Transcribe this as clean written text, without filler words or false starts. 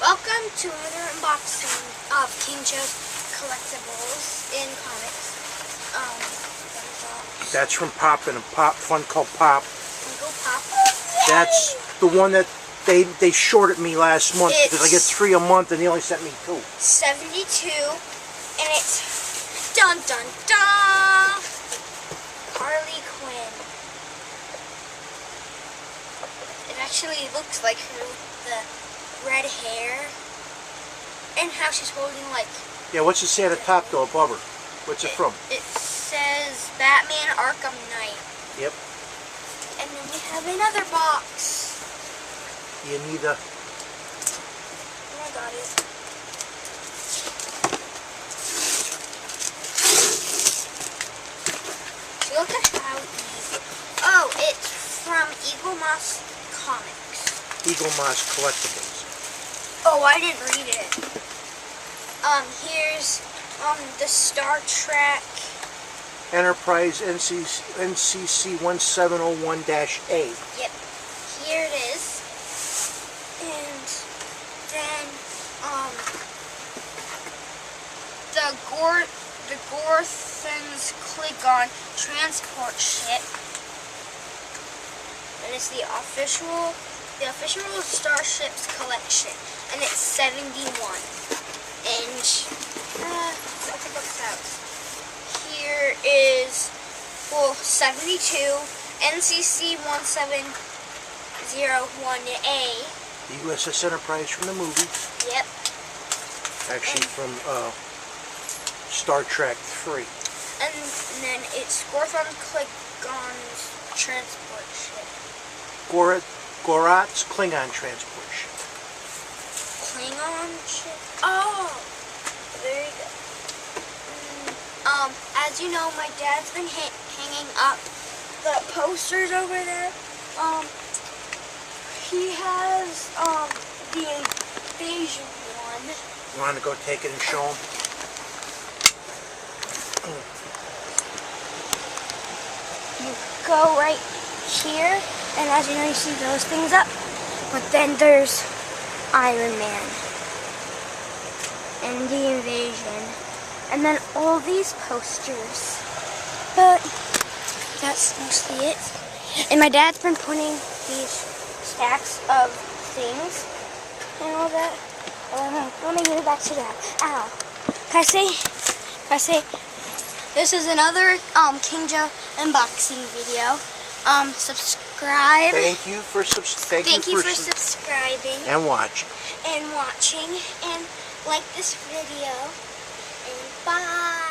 Welcome to another unboxing of King Joe's collectibles in comics. That's from Pop and Funko Pop. Funko Pop. That's the one that they shorted me last month because I get 3 a month and they only sent me 2. 72, and it's dun dun dun. Harley Quinn. It actually looks like her with the red hair, and how she's holding like. Yeah, what's it say at the top though above her? What's it from? It says Batman Arkham Knight. Yep. And then we have another box. You need a. Oh, I got it. Look at how easy. Oh, it's from Eaglemoss Comics. Eaglemoss collectibles. Oh, I didn't read it. Here's the Star Trek Enterprise NCC 1701-A. Yep. Here it is. And then the Gorthon's Klingon transport ship. And it's the official Starships collection, and it's 71. And I think what's out. Here is 72 NCC 1701A. The USS Enterprise from the movie. Yep. Actually from Star Trek 3. And then it's Gorthon Klingon's transport ship. Gorat's Klingon transport ship. Klingon ship? Oh! There you go. As you know, my dad's been hanging up the posters over there. He has the invasion one. You want to go take it and show him? You go right here, and as you know, you see those things up. But then there's Iron Man and the invasion, and then all these posters. But that's mostly it. And my dad's been putting these stacks of things and all that. Let me give it back to Dad. Ow. Can I say? This is another King Joe unboxing video. Subscribe. Thank you for subscribing and watching. And like this video. And bye.